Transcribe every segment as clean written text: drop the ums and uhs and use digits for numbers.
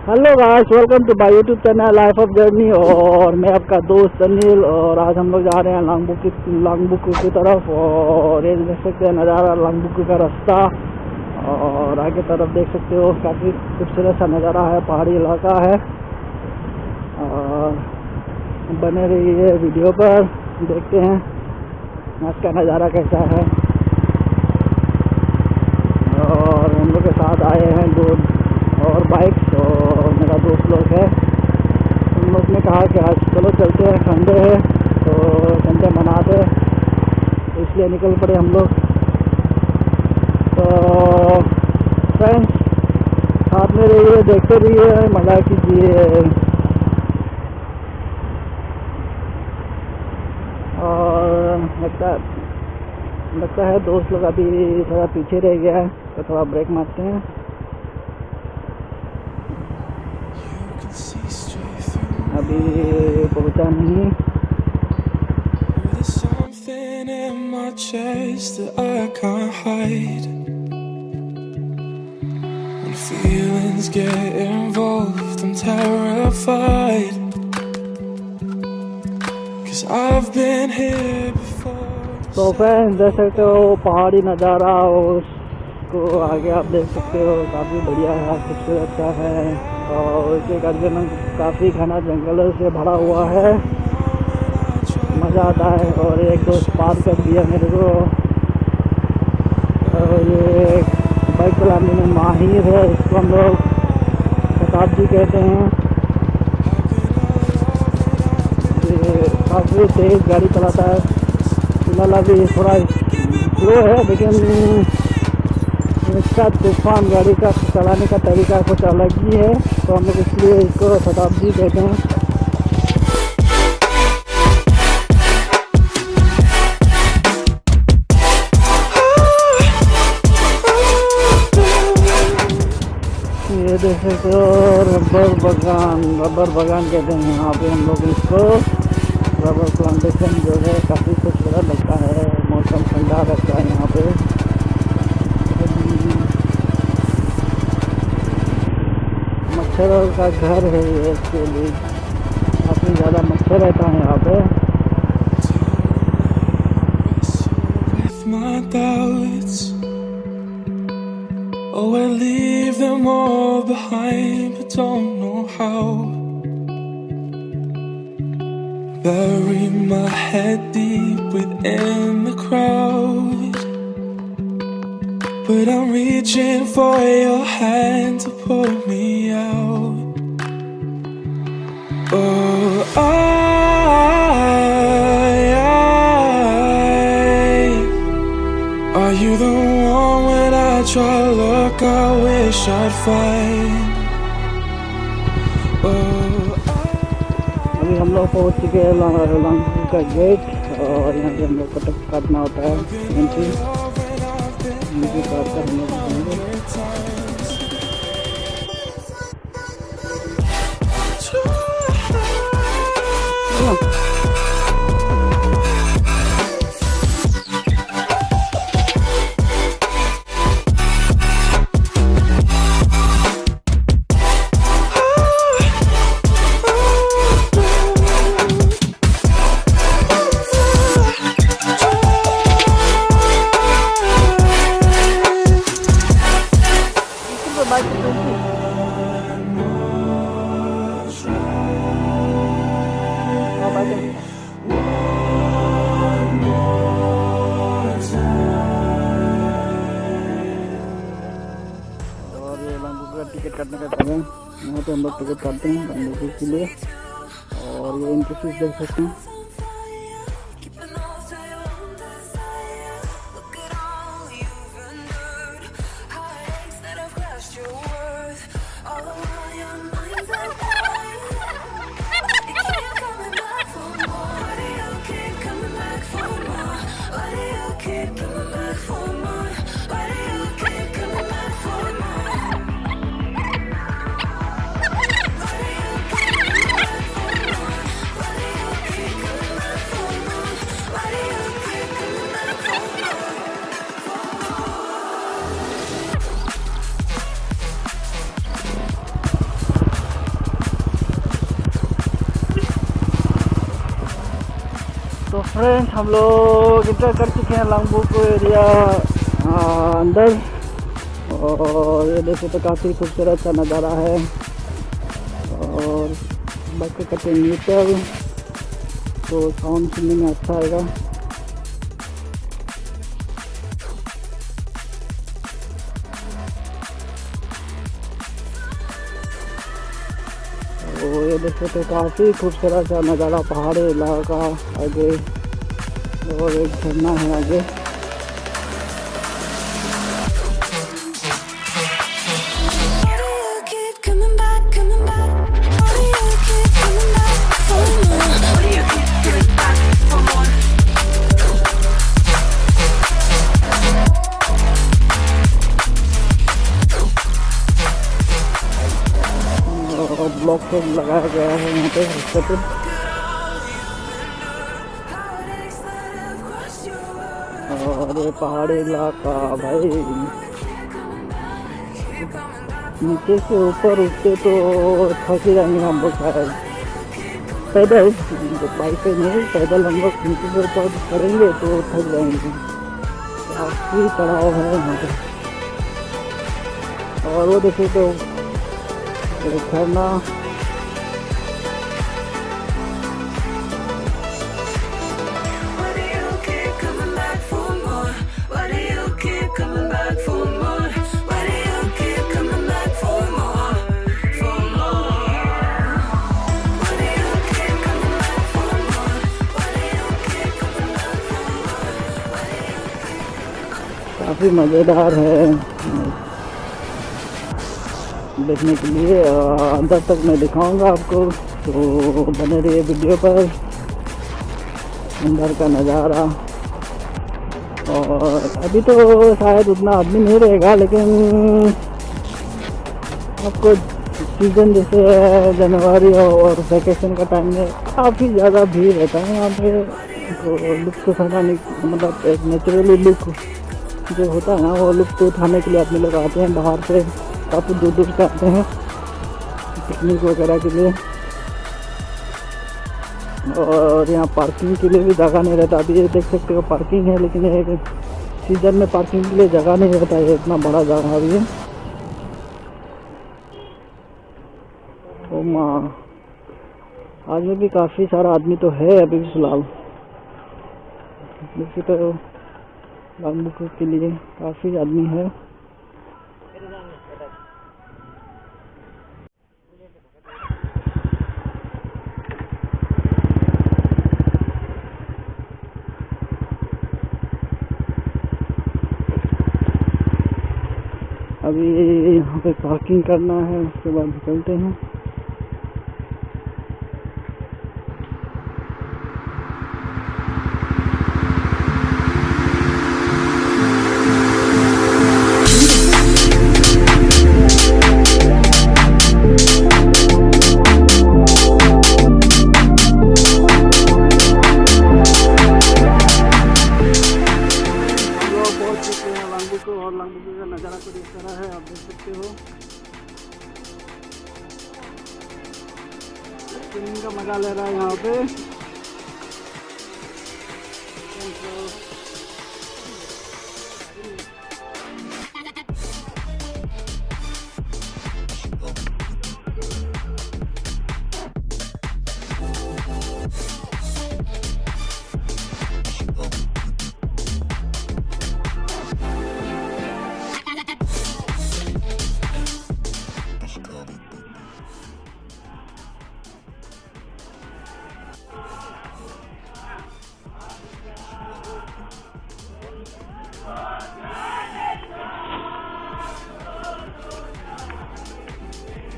Hello guys, welcome to my YouTube channel life of journey. और मैं आपका दोस्त अनिल। और आज हम लोग जा रहे हैं लांगबुकु की तरफ। और ये देख सकते हैं नज़ारा, लांगबुकु का रास्ता। और आगे तरफ देख सकते हो काफ़ी खूबसूरत सा नज़ारा है, पहाड़ी इलाका है। और बने रहिए वीडियो पर, देखते हैं आज का नज़ारा कैसा है। और हम लोग के साथ आए हैं दो और बाइक्स और मेरा दोस्त लोग है। उन लोग ने कहा कि आज चलो चलते हैं, संडे है तो संडे मनाते, तो इसलिए निकल पड़े हम लोग। तो फ्रेंड्स साथ में रहिए, देखते रहिए, मज़ा कीजिए। और लगता है दोस्त लोग अभी थोड़ा पीछे रह गया है, तो थोड़ा ब्रेक मारते हैं। अभी पहुंचा नहीं। Something in my chest that I can't hide. When feelings get involved, I'm terrified. 'Cause I've been here before. तो फ्रेंड्स देख सकते हो पहाड़ी नज़ारा, उसको आगे आप देख सकते हो, काफ़ी बढ़िया है, खूबसूरत सा है। और उसके करीब में काफ़ी घना जंगलों से भरा हुआ है, मज़ा आता है। और एक दोस्त पार कर दिया मेरे को। और ये बाइक चलाने में माहिर है, इसको हम लोग शताब्दी कहते हैं। ये काफ़ी तेज़ गाड़ी चलाता है। फिलहाल अभी थोड़ा स्लो है, लेकिन इसका तूफान गाड़ी का चलाने का तरीका कुछ अलग ही है, तो हम लोग इसलिए इसको शताब्दी कहते हैं। ये देख सकते हो रबर बागान कहते हैं यहाँ पे हम लोग इसको। रबर प्लांटेशन जो है काफ़ी खूबसूरत लगता है, मौसम ठंडा रहता है यहाँ पे। मच्छरों का घर है ये, इसके लिए काफ़ी ज़्यादा मच्छर रहता है यहाँ पे। Oh, I leave them all behind, but don't know how. Bury my head deep within the crowd, but I'm reaching for your hand to pull me out. Oh, are you the one when I try to look, I wish I'd find. अभी हम लोग पहुँच चुके हैं लांगबुकु का gate. और यहाँ से हम लोग को टिकट काटना होता है, एंट्री काट कर हम लोग जाएंगे। टिकट काटने का टाइम है, यहाँ पे हम लोग टिकट काटते हैं लांगबुकु के लिए। और ये इनकी फीस देख सकते हैं। फ्रेंड्स, हम लोग इंटर कर चुके हैं लंगबुक एरिया अंदर, और ये देखे तो काफ़ी खूबसूरत सा नज़ारा है। और बाकी कटे मीटर तो साउंड सुनने में अच्छा आएगा। तो ये देखे तो काफ़ी खूबसूरत सा नज़ारा, पहाड़ी इलाका आगे और एक झरना है आगे। ब्लॉक से लगाया गया है यहाँ पे रास्ते पे। और ये पहाड़ी इलाका भाई, नीचे से ऊपर उठते तो थक ही जाएंगे हम लोग शायद। पैदल बाइक पे नहीं, पैदल हम लोग नीचे से ऊपर करेंगे तो थक जाएंगे। काफ़ी चढ़ाव है यहाँ पे। और वो देखिए तो झरना, काफ़ी मज़ेदार है देखने के लिए। अंदर तक मैं दिखाऊंगा आपको, तो बने रहिए वीडियो पर। अंदर का नज़ारा, और अभी तो शायद उतना आदमी नहीं रहेगा, लेकिन आपको सीज़न जैसे जनवरी और वैकेशन का टाइम में काफ़ी ज़्यादा भीड़ रहता है यहाँ पे। तो लुत्फ़ उठाने, मतलब एक नेचुरली लुक जो होता है ना, वो लुत्फ़ उठाने के लिए आदमी लोग आते हैं बाहर से, काफ़ी दूर दूर से आते हैं पिकनिक वगैरह के लिए। और यहाँ पार्किंग के लिए भी जगह नहीं रहता। अभी ये देख सकते हो पार्किंग है, लेकिन ये सीजन में पार्किंग के लिए जगह नहीं रहता है, इतना बड़ा जगह अभी है। तो माँ आज में भी काफ़ी सारा आदमी तो है अभी फिलहाल, देखिए तो लंगबुक के लिए काफ़ी आदमी है। अभी यहाँ पे पार्किंग करना है, उसके बाद निकलते हैं। और लंगबुक का नज़ारा कुछ इस तरह है, आप देख सकते हो। स्विमिंग का मजा ले रहा है यहाँ पे।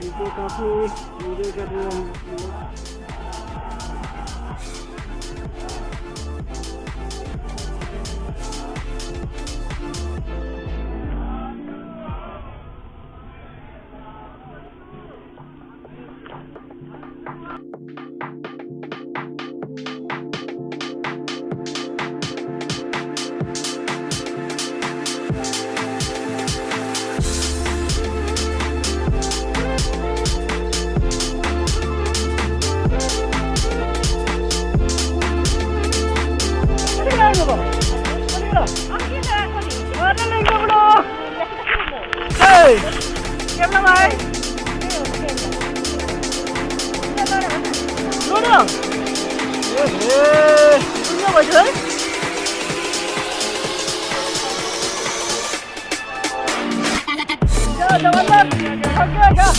नीचे काफ़ी एंजॉय कर रहे हैं। कैमरा भाई दोनों दुनिया बजे क्या जवान क्या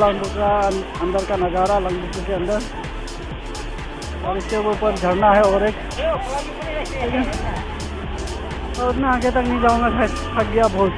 लंगबुक का अंदर का नज़ारा लंगबुक के अंदर और इसके ऊपर झरना है और एक और उतना आगे तक नहीं जाऊंगा थक गया बहुत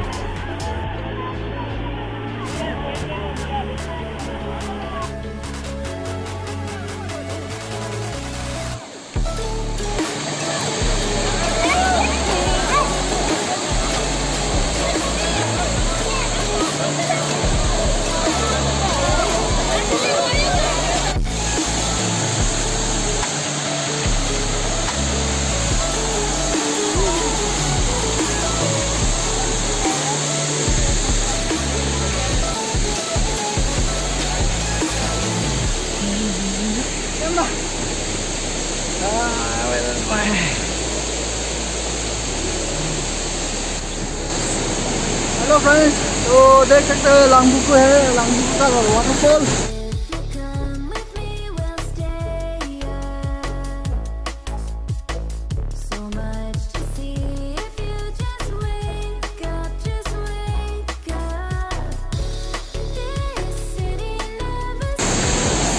हेलो फ्रेंड्स, तो देख सकते हो लांगबुकु है, लांगबुकु का वाटरफॉल।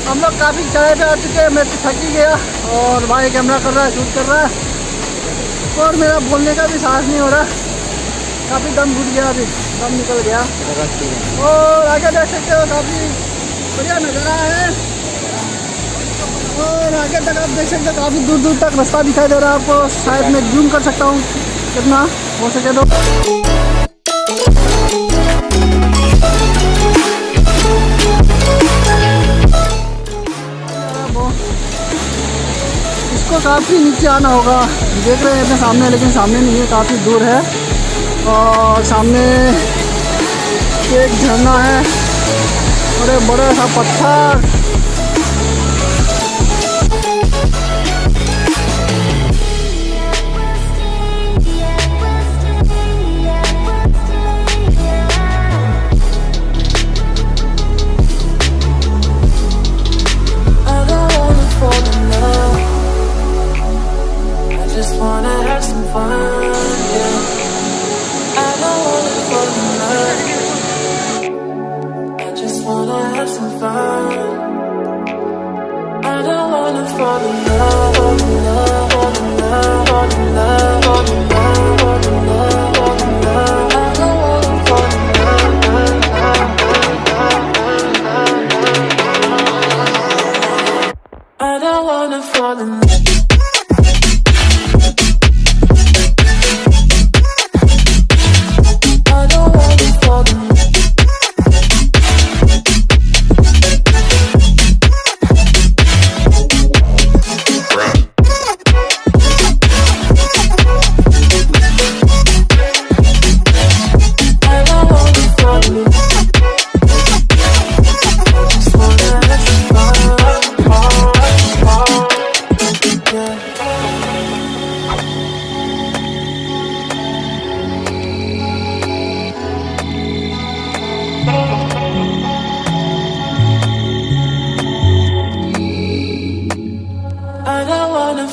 हम लोग काफ़ी जगह पे आ चुके हैं, मैं तो थक ही गया और भाई कैमरा कर रहा है, शूट कर रहा है और मेरा बोलने का भी साहस नहीं हो रहा, काफ़ी दम घुट गया, अभी दम निकल गया। और आगे देख सकते हो काफ़ी बढ़िया नज़ारा है और आगे तक आप देख सकते हो काफ़ी दूर दूर तक रास्ता दिखाई दे रहा है आपको, शायद मैं जूम कर सकता हूँ कितना हो सके तो। इसको काफ़ी नीचे आना होगा, देख रहे हैं अपने सामने, लेकिन सामने नहीं है, काफ़ी दूर है और सामने एक झरना है और एक बड़ा सा पत्थर।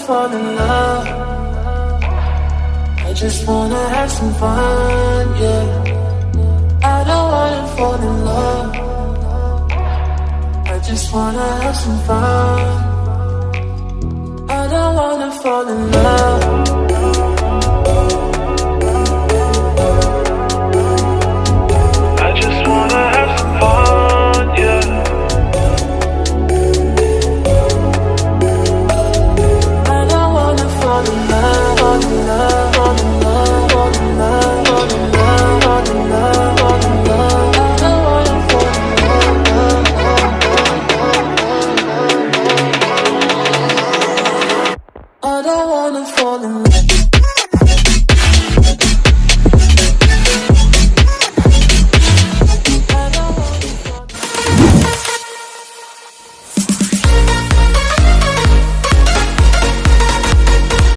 Fall in love. I just wanna have some fun, yeah. I don't wanna fall in love. I just wanna have some fun. I don't wanna fall in love.